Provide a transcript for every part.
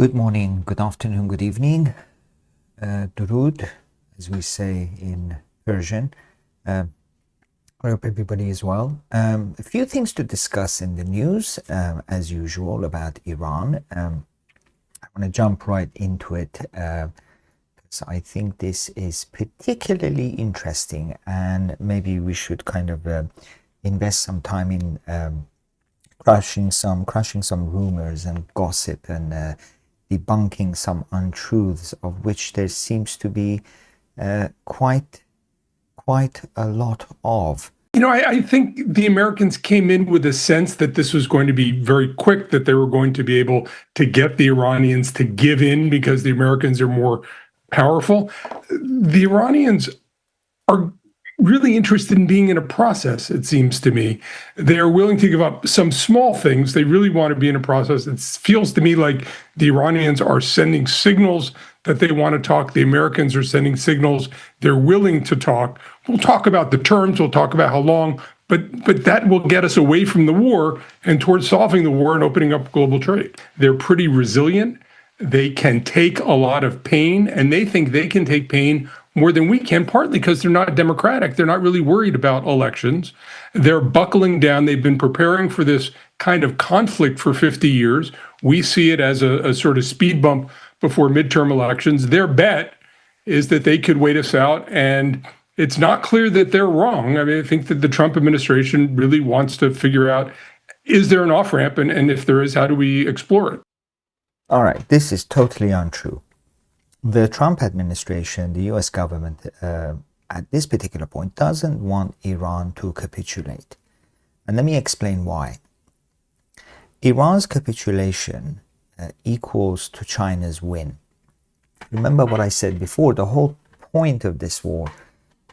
Good morning, good afternoon, good evening. Durud, as we say in Persian. I hope everybody is well. A few things to discuss in the news, as usual, about Iran. I want to jump right into it because I think this is particularly interesting, and maybe we should kind of invest some time in crushing some rumors and gossip and debunking some untruths, of which there seems to be quite a lot of. I think the Americans came in with a sense that this was going to be very quick, that they were going to be able to get the Iranians to give in because the Americans are more powerful. The Iranians are really interested in being in a process, it seems to me. They are willing to give up some small things. They really want to be in a process. It feels to me like the Iranians are sending signals that they want to talk. The Americans are sending signals they're willing to talk. We'll talk about the terms, we'll talk about how long, but that will get us away from the war and towards solving the war and opening up global trade. They're pretty resilient. They can take a lot of pain, and they think they can take pain more than we can, partly because they're not democratic. They're not really worried about elections. They're buckling down. They've been preparing for this kind of conflict for 50 years. We see it as a sort of speed bump before midterm elections. Their bet is that they could wait us out, and it's not clear that they're wrong. I mean, I think that the Trump administration really wants to figure out, is there an off-ramp, and if there is, how do we explore it? All right, this is totally untrue. The Trump administration, the US government, at this particular point, doesn't want Iran to capitulate. And let me explain why. Iran's capitulation equals to China's win. Remember what I said before, the whole point of this war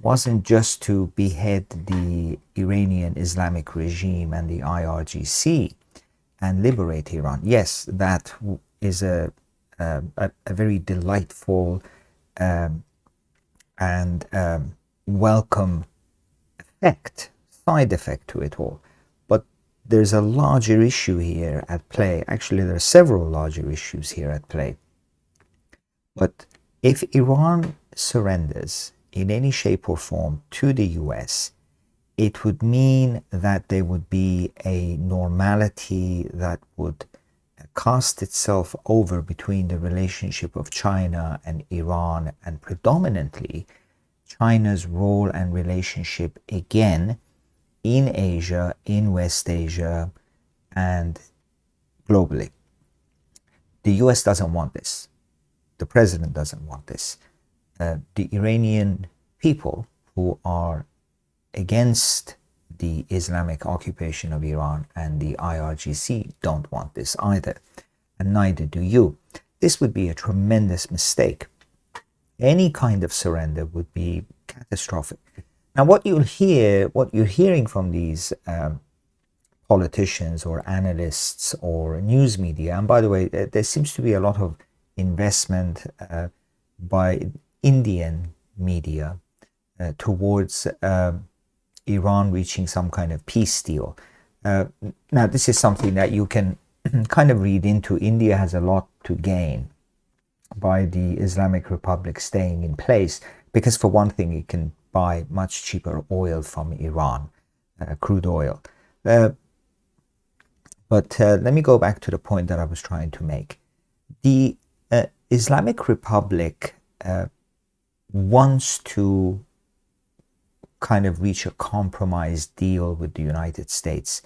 wasn't just to behead the Iranian Islamic regime and the IRGC and liberate Iran. Yes, that is a very delightful and welcome side effect to it all. But there's a larger issue here at play. Actually, there are several larger issues here at play. But if Iran surrenders in any shape or form to the US, it would mean that there would be a normality that would cast itself over between the relationship of China and Iran, and predominantly China's role and relationship again in Asia, in West Asia, and globally. The US doesn't want this. The president doesn't want this. The Iranian people who are against the Islamic occupation of Iran and the IRGC don't want this either, and neither do you. This would be a tremendous mistake. Any kind of surrender would be catastrophic. Now, what you're hearing from these politicians or analysts or news media, and by the way, there seems to be a lot of investment by Indian media towards Iran reaching some kind of peace deal. Now, this is something that you can kind of read into. India has a lot to gain by the Islamic Republic staying in place, because for one thing, it can buy much cheaper oil from Iran, crude oil. But let me go back to the point that I was trying to make. The Islamic Republic wants to kind of reach a compromise deal with the United States.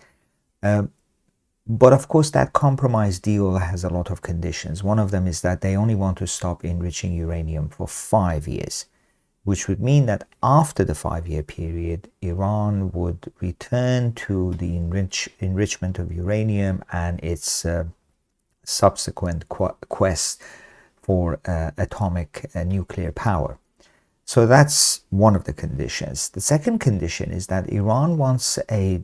But of course, that compromise deal has a lot of conditions. One of them is that they only want to stop enriching uranium for 5 years, which would mean that after the 5-year period, Iran would return to the enrichment of uranium and its subsequent quest for atomic nuclear power. So that's one of the conditions. The second condition is that Iran wants a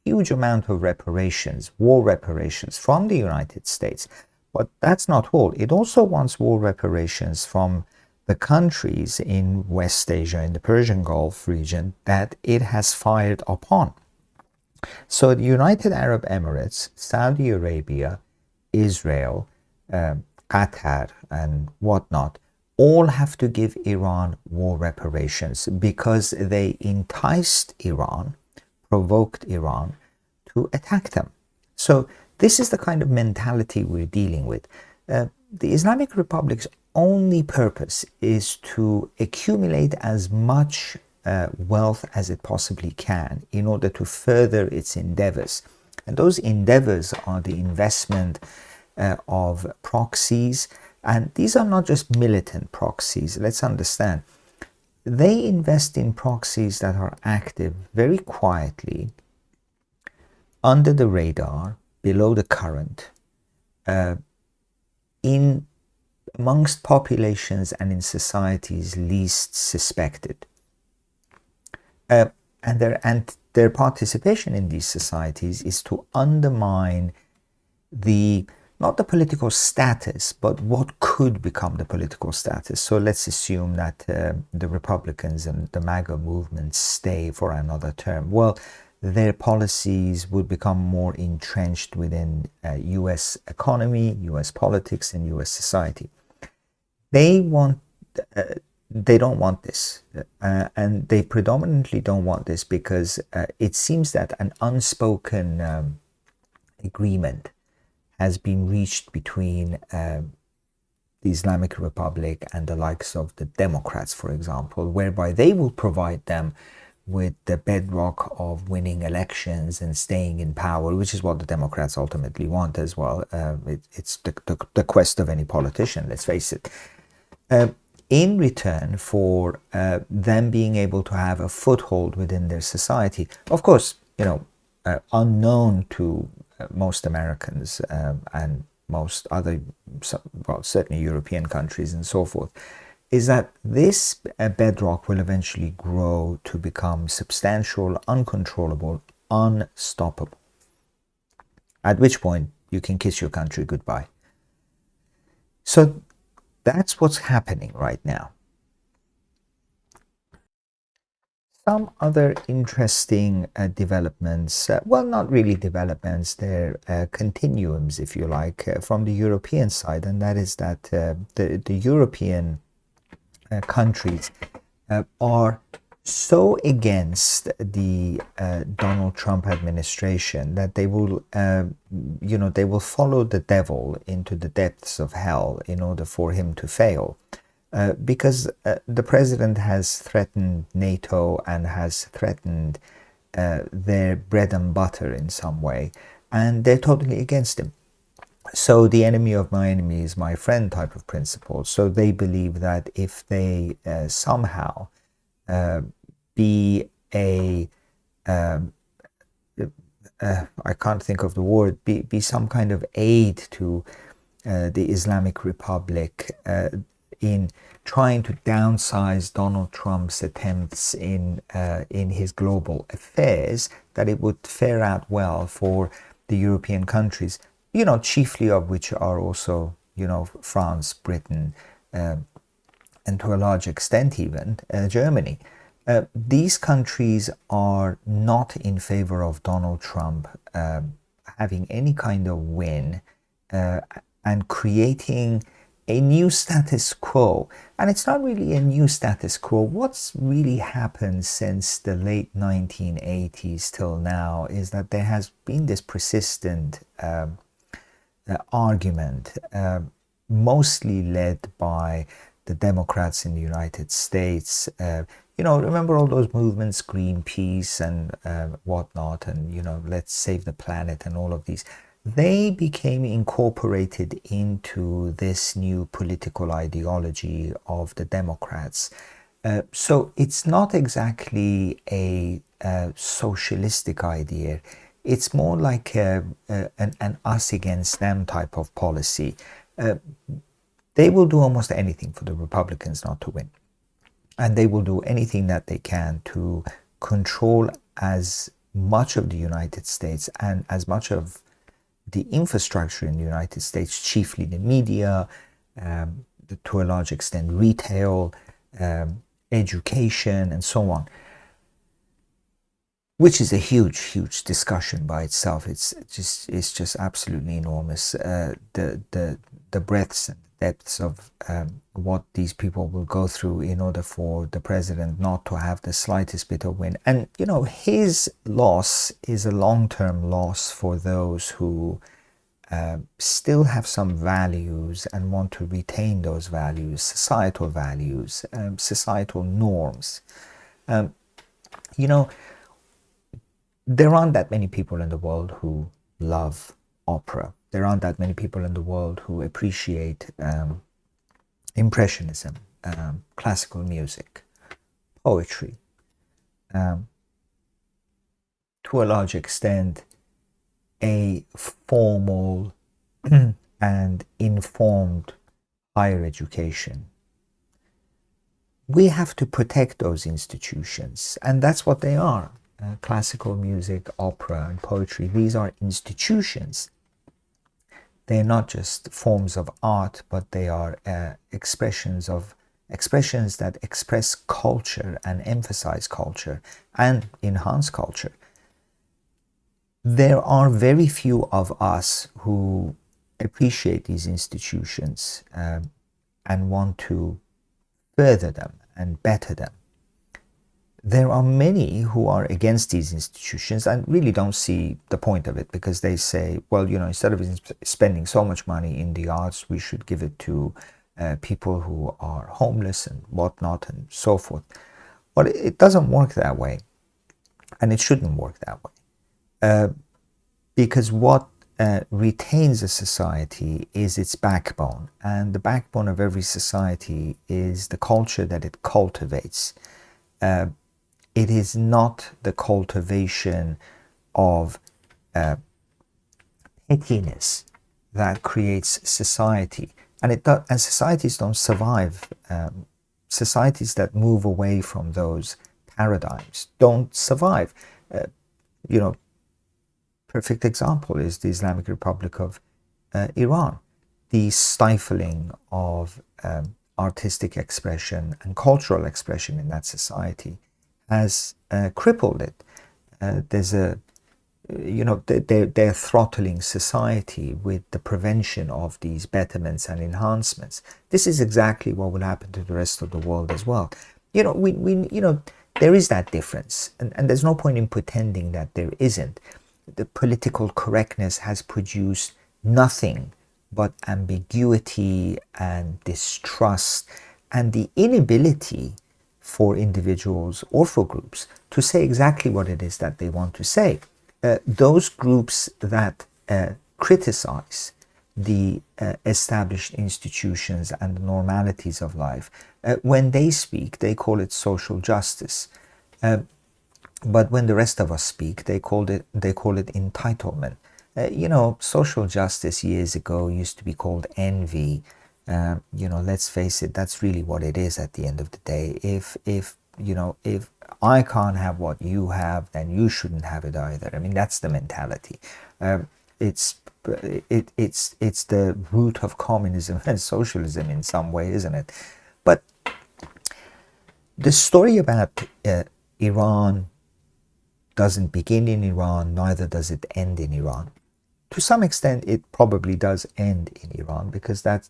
huge amount of reparations, war reparations from the United States. But that's not all. It also wants war reparations from the countries in West Asia, in the Persian Gulf region, that it has fired upon. So the United Arab Emirates, Saudi Arabia, Israel, Qatar, and whatnot, all have to give Iran war reparations because they enticed Iran, provoked Iran to attack them. So this is the kind of mentality we're dealing with. The Islamic Republic's only purpose is to accumulate as much wealth as it possibly can in order to further its endeavors. And those endeavors are the investment of proxies. And these are not just militant proxies. Let's understand. They invest in proxies that are active very quietly, under the radar, below the current, in amongst populations and in societies least suspected. And their participation in these societies is to undermine not the political status, but what could become the political status. So let's assume that the Republicans and the MAGA movement stay for another term. Well, their policies would become more entrenched within US economy, US politics, and US society. They don't want this, and they predominantly don't want this because it seems that an unspoken agreement has been reached between the Islamic Republic and the likes of the Democrats, for example, whereby they will provide them with the bedrock of winning elections and staying in power, which is what the Democrats ultimately want as well. It's the quest of any politician, let's face it. In return for them being able to have a foothold within their society, of course, unknown to most Americans and most other, well, certainly European countries and so forth, is that this bedrock will eventually grow to become substantial, uncontrollable, unstoppable. At which point you can kiss your country goodbye. So that's what's happening right now. Some other interesting developments, well, not really developments, they're continuums, if you like, from the European side, and that is that the European countries are so against the Donald Trump administration that they will, they will follow the devil into the depths of hell in order for him to fail. Because the president has threatened NATO and has threatened their bread and butter in some way, and they're totally against him. So the enemy of my enemy is my friend type of principle. So they believe that if they somehow be a I can't think of the word, be some kind of aid to the Islamic Republic in trying to downsize Donald Trump's attempts in his global affairs, that it would fare out well for the European countries, chiefly of which are also, France, Britain, and to a large extent even Germany. These countries are not in favor of Donald Trump having any kind of win and creating a new status quo. And it's not really a new status quo. What's really happened since the late 1980s till now is that there has been this persistent argument, mostly led by the Democrats in the United States. Remember all those movements, Greenpeace and whatnot, and, let's save the planet and all of these. They became incorporated into this new political ideology of the Democrats. So it's not exactly a socialistic idea. It's more like an us against them type of policy. They will do almost anything for the Republicans not to win. And they will do anything that they can to control as much of the United States and as much of the infrastructure in the United States, chiefly the media, to a large extent retail, education, and so on. which is a huge discussion by itself. It's just absolutely enormous. The breadths and depths of what these people will go through in order for the president not to have the slightest bit of win. And you know, his loss is a long-term loss for those who still have some values and want to retain those values, societal norms. You know, there aren't that many people in the world who love opera. There aren't that many people in the world who appreciate impressionism, classical music, poetry, to a large extent, a formal and informed higher education. We have to protect those institutions, and that's what they are. Classical music, opera, and poetry, these are institutions. They're not just forms of art, but they are expressions that express culture and emphasize culture and enhance culture. There are very few of us who appreciate these institutions and want to further them and better them. There are many who are against these institutions and really don't see the point of it, because they say, well, you know, instead of spending so much money in the arts, we should give it to people who are homeless and whatnot and so forth. But it doesn't work that way, and it shouldn't work that way, because what retains a society is its backbone, and the backbone of every society is the culture that it cultivates. It is not the cultivation of pettiness that creates society, and societies don't survive. Societies that move away from those paradigms don't survive. You know, perfect example is the Islamic Republic of Iran. The stifling of artistic expression and cultural expression in that society has crippled it. There's a, you know, they're throttling society with the prevention of these betterments and enhancements. This is exactly what will happen to the rest of the world as well. You know, you know, there is that difference, and there's no point in pretending that there isn't. The political correctness has produced nothing but ambiguity and distrust and the inability for individuals or for groups to say exactly what it is that they want to say. Those groups that criticize the established institutions and the normalities of life, when they speak, they call it social justice. But when the rest of us speak, they call it entitlement. You know, social justice years ago used to be called envy. You know, let's face it, that's really what it is at the end of the day. If you know, if I can't have what you have, then you shouldn't have it either. I mean, that's the mentality. It's the root of communism and socialism in some way, isn't it? But the story about Iran doesn't begin in Iran, neither does it end in Iran. To some extent, it probably does end in Iran, because that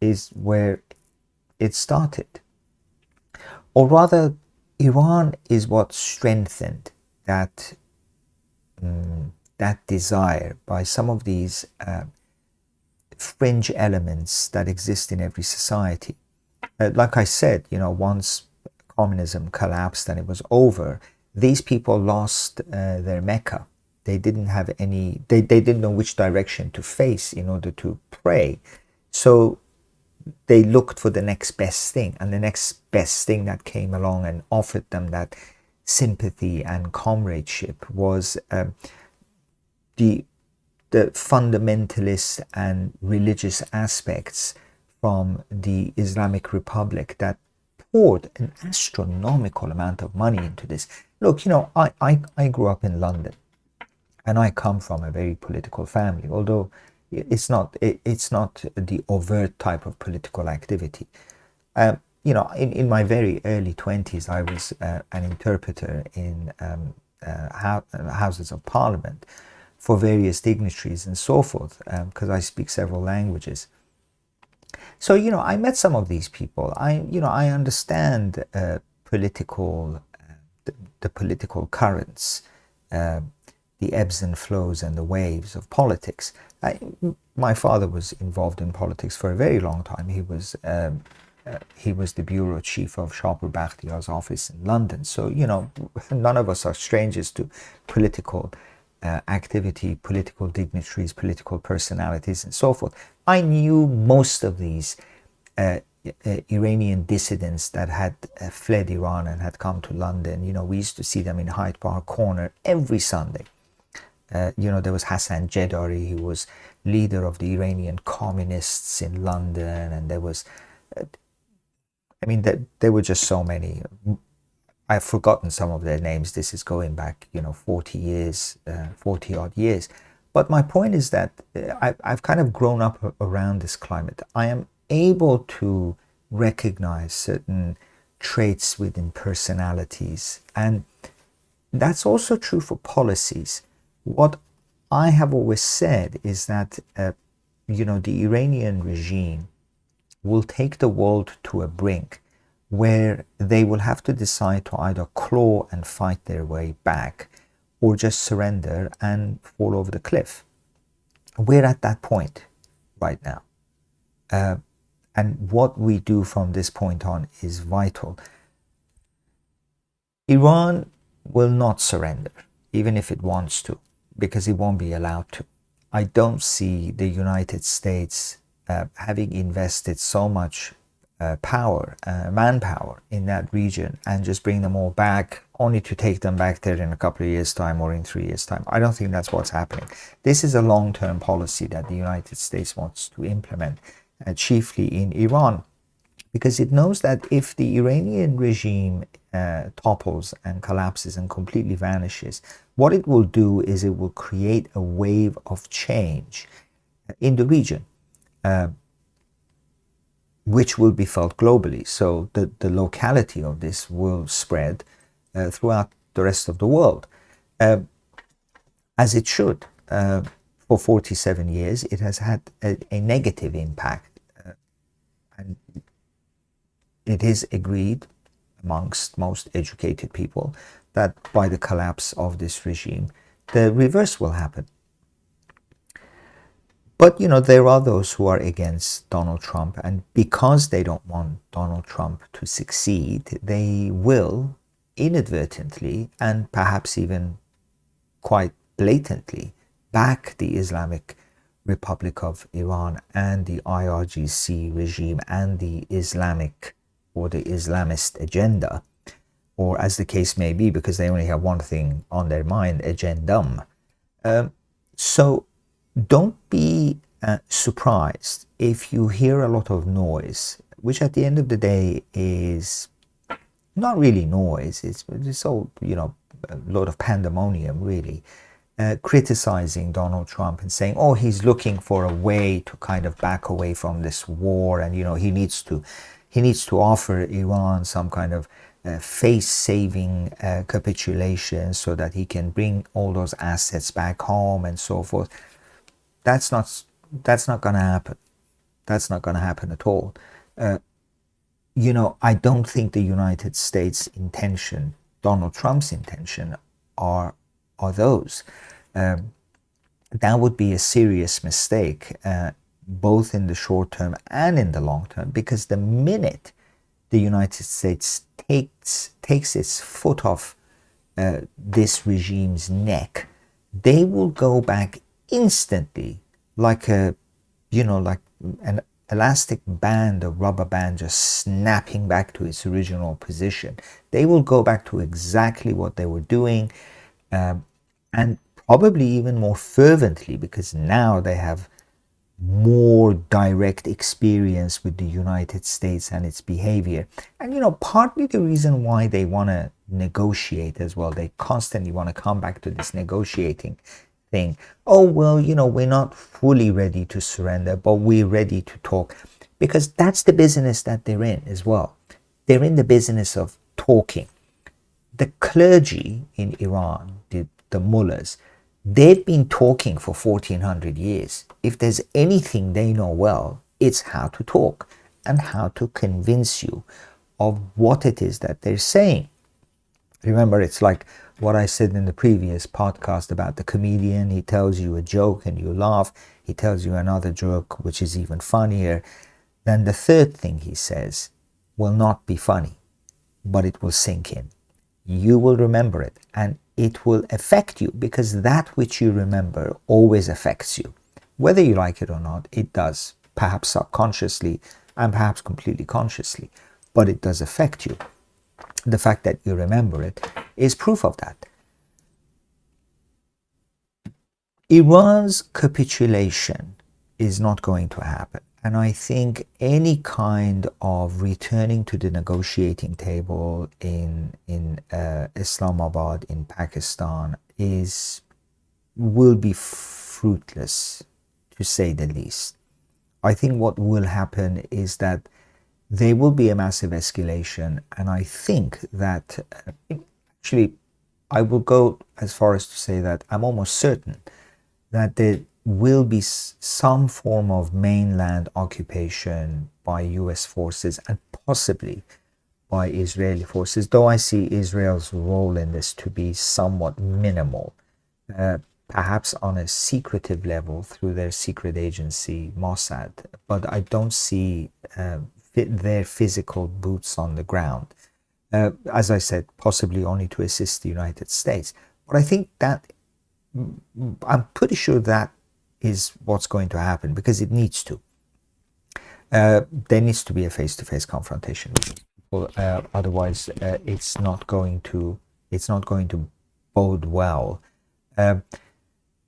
is where it started. Or rather, Iran is what strengthened that desire by some of these fringe elements that exist in every society. Like I said, you know, once communism collapsed and it was over, these people lost their Mecca. They didn't have any, they didn't know which direction to face in order to pray. So they looked for the next best thing, and the next best thing that came along and offered them that sympathy and comradeship was the fundamentalist and religious aspects from the Islamic Republic that poured an astronomical amount of money into this. Look, you know, I grew up in London, and I come from a very political family, although it's not the overt type of political activity. You know, in my very early 20s, I was an interpreter in houses of parliament for various dignitaries and so forth, because I speak several languages. So, I met some of these people. I understand political, the political currents, the ebbs and flows and the waves of politics. My father was involved in politics for a very long time. He was the bureau chief of Shahpur Bakhtiyar's office in London. So, none of us are strangers to political activity, political dignitaries, political personalities, and so forth. I knew most of these Iranian dissidents that had fled Iran and had come to London. We used to see them in Hyde Park Corner every Sunday. There was Hassan Jedari, who was leader of the Iranian communists in London, and there was, there were just so many. I've forgotten some of their names. This is going back, 40 years, 40 odd years. But my point is that I've kind of grown up around this climate. I am able to recognize certain traits within personalities. And that's also true for policies. What I have always said is that, the Iranian regime will take the world to a brink where they will have to decide to either claw and fight their way back or just surrender and fall over the cliff. We're at that point right now. And what we do from this point on is vital. Iran will not surrender, even if it wants to, because it won't be allowed to. I don't see the United States having invested so much manpower in that region and just bring them all back, only to take them back there in a couple of years' time or in 3 years' time. I don't think that's what's happening. This is a long-term policy that the United States wants to implement, chiefly in Iran, because it knows that if the Iranian regime topples and collapses and completely vanishes, what it will do is it will create a wave of change in the region, which will be felt globally. So the locality of this will spread throughout the rest of the world, as it should. For 47 years, it has had a negative impact. And it is agreed amongst most educated people that by the collapse of this regime, the reverse will happen. But, there are those who are against Donald Trump, and because they don't want Donald Trump to succeed, they will inadvertently and perhaps even quite blatantly back the Islamic Republic of Iran and the IRGC regime and the Islamic or the Islamist agenda, or as the case may be, because they only have one thing on their mind, agendum. So don't be surprised if you hear a lot of noise, which at the end of the day is not really noise. It's all, a lot of pandemonium, really, criticizing Donald Trump and saying, oh, he's looking for a way to kind of back away from this war, and he needs to offer Iran some kind of face-saving capitulation so that he can bring all those assets back home and so forth. That's not going to happen. That's not going to happen at all. I don't think the United States' intention, Donald Trump's intention, are those. That would be a serious mistake, both in the short term and in the long term, because the minute the United States takes its foot off this regime's neck, they will go back instantly, like an elastic band, a rubber band, just snapping back to its original position. They will go back to exactly what they were doing, and probably even more fervently, because now they have more direct experience with the United States and its behavior. And partly the reason why they want to negotiate as well, they constantly want to come back to this negotiating thing. Oh, well, we're not fully ready to surrender, but we're ready to talk, because that's the business that they're in as well. They're in the business of talking. the clergy in Iran, the mullahs, they've been talking for 1400 years. If there's anything they know well, it's how to talk and how to convince you of what it is that they're saying. Remember, it's like what I said in the previous podcast about the comedian. He tells you a joke and you laugh. He tells you another joke, which is even funnier. Then the third thing he says will not be funny, but it will sink in. You will remember it, and it will affect you, because that which you remember always affects you. Whether you like it or not, it does, perhaps subconsciously and perhaps completely consciously, but it does affect you. The fact that you remember it is proof of that. Iran's capitulation is not going to happen. And I think any kind of returning to the negotiating table in Islamabad, in Pakistan, will be fruitless, to say the least. I think what will happen is that there will be a massive escalation, and I think that actually I will go as far as to say that I'm almost certain that there will be some form of mainland occupation by US forces and possibly by Israeli forces, though I see Israel's role in this to be somewhat minimal, perhaps on a secretive level through their secret agency Mossad, but I don't see their physical boots on the ground. As I said, possibly only to assist the United States. But I think that, I'm pretty sure that is what's going to happen, because it needs to. There needs to be a face-to-face confrontation with people. Otherwise, it's not going to bode well.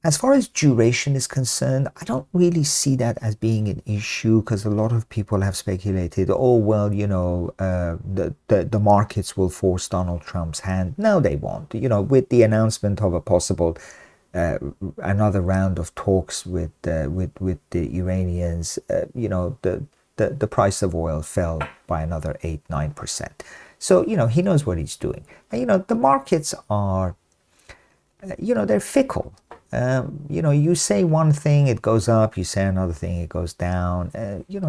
As far as duration is concerned, I don't really see that as being an issue, because a lot of people have speculated, oh, well, the markets will force Donald Trump's hand. No, they won't. With the announcement of a possible another round of talks with the Iranians, the price of oil fell by another 8-9%. So he knows what he's doing. And, the markets are, they're fickle. You say one thing, it goes up. You say another thing, it goes down.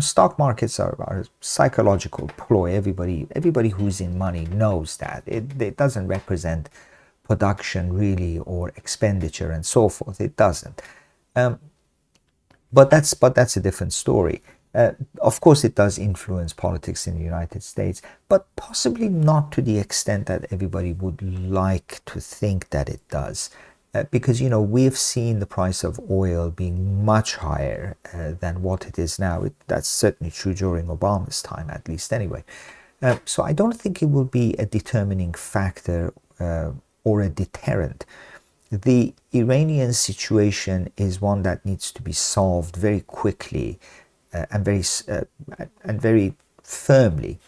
Stock markets are a psychological ploy. Everybody who's in money knows that it doesn't represent production really, or expenditure and so forth. It doesn't. But that's a different story. Of course, it does influence politics in the United States, but possibly not to the extent that everybody would like to think that it does. Because, we've seen the price of oil being much higher than what it is now. That's certainly true during Obama's time, at least anyway. So I don't think it will be a determining factor or a deterrent. The Iranian situation is one that needs to be solved very quickly and very firmly.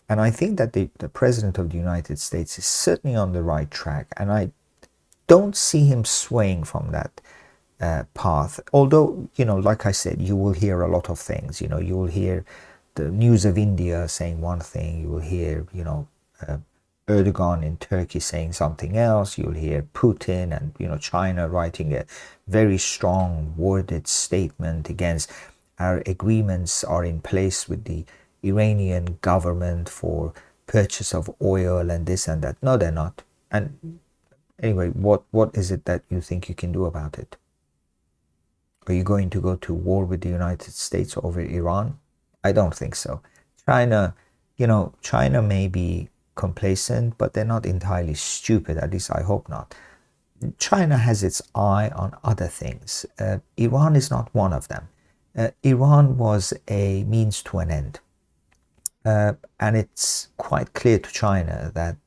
And I think that the President of the United States is certainly on the right track, and I don't see him swaying from that path. Although, like I said, you will hear a lot of things. You will hear the news of India saying one thing. You will hear, Erdogan in Turkey saying something else. You'll hear Putin and, China writing a very strong worded statement against our agreements are in place with the Iranian government for purchase of oil and this and that. No, they're not. And anyway, what is it that you think you can do about it? Are you going to go to war with the United States over Iran? I don't think so. China may be complacent, but they're not entirely stupid. At least I hope not. China has its eye on other things. Iran is not one of them. Iran was a means to an end. And it's quite clear to China that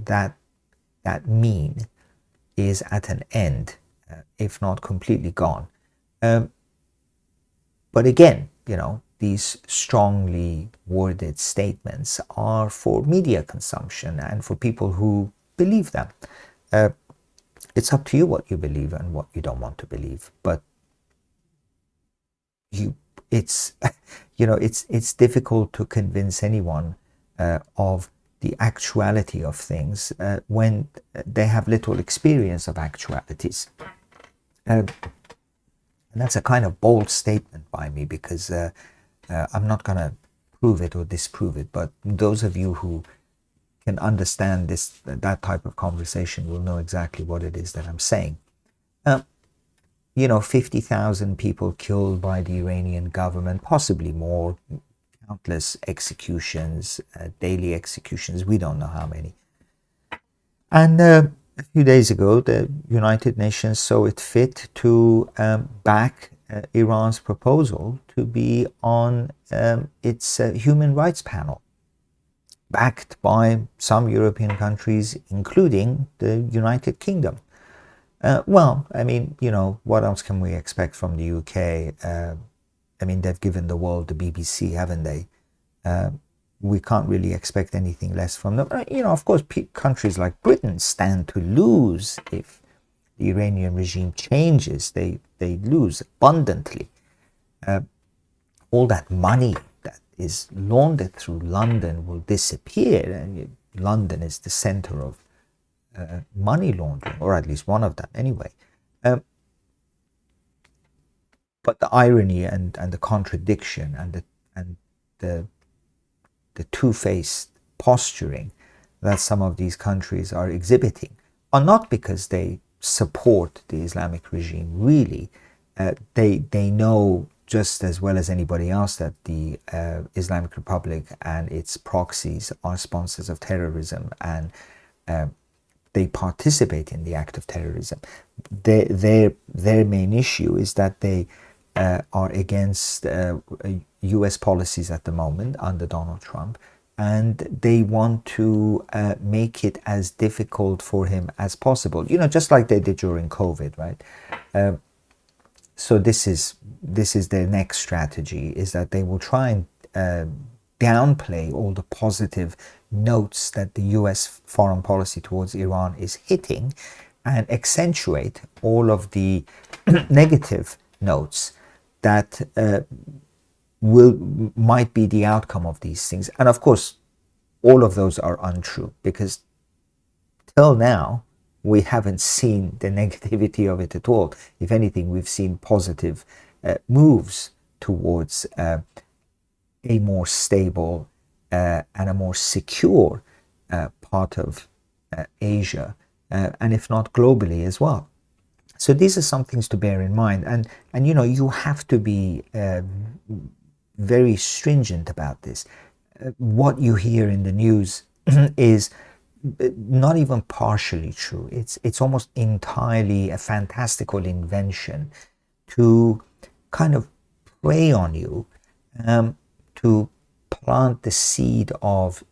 that mean is at an end, if not completely gone. But again, these strongly worded statements are for media consumption and for people who believe them. It's up to you what you believe and what you don't want to believe. But it's difficult to convince anyone of the actuality of things when they have little experience of actualities. And that's a kind of bold statement by me, because I'm not going to prove it or disprove it, but those of you who can understand that type of conversation will know exactly what it is that I'm saying. 50,000 people killed by the Iranian government, possibly more, countless executions, daily executions, we don't know how many. And a few days ago, the United Nations saw it fit to back Iran's proposal to be on its human rights panel, backed by some European countries, including the United Kingdom. Well, I mean, what else can we expect from the UK? I mean, they've given the world the BBC, haven't they? We can't really expect anything less from them. Of course, countries like Britain stand to lose if the Iranian regime changes. They lose abundantly. All that money that is laundered through London will disappear. And London is the center of money laundering, or at least one of them anyway. But the irony and the contradiction and the two-faced posturing that some of these countries are exhibiting are not because they support the Islamic regime. Really, they know just as well as anybody else that the Islamic Republic and its proxies are sponsors of terrorism, and they participate in the act of terrorism. Their main issue is that they are against US policies at the moment under Donald Trump, and they want to make it as difficult for him as possible, just like they did during COVID, right? So this is their next strategy, is that they will try and downplay all the positive notes that the US foreign policy towards Iran is hitting, and accentuate all of the negative notes that might be the outcome of these things. And of course, all of those are untrue, because till now we haven't seen the negativity of it at all. If anything, we've seen positive moves towards a more stable and a more secure part of Asia, and if not globally as well. So these are some things to bear in mind, and you have to be very stringent about this. What you hear in the news is not even partially true. It's almost entirely a fantastical invention to kind of prey on you, to plant the seed of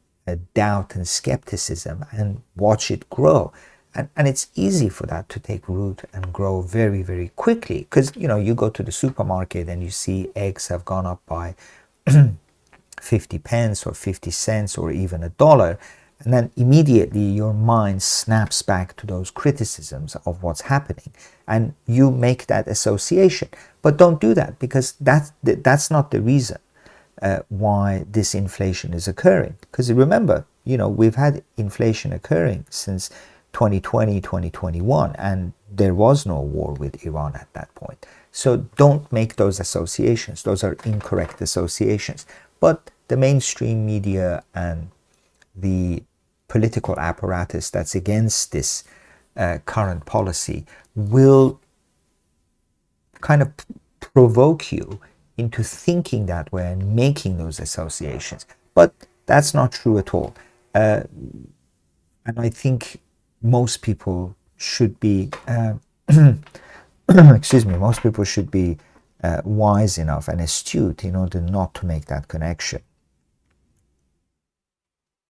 doubt and skepticism and watch it grow. And it's easy for that to take root and grow very, very quickly, because you go to the supermarket and you see eggs have gone up by 50 pence or 50 cents or even $1, and then immediately your mind snaps back to those criticisms of what's happening, and you make that association. But don't do that, because that's not the reason why this inflation is occurring. Because remember, we've had inflation occurring since 2020, 2021, and there was no war with Iran at that point. So don't make those associations. Those are incorrect associations. But the mainstream media and the political apparatus that's against this current policy will kind of provoke you into thinking that way and making those associations. But that's not true at all. And I think most people should be excuse me, most people should be wise enough and astute in order not to make that connection.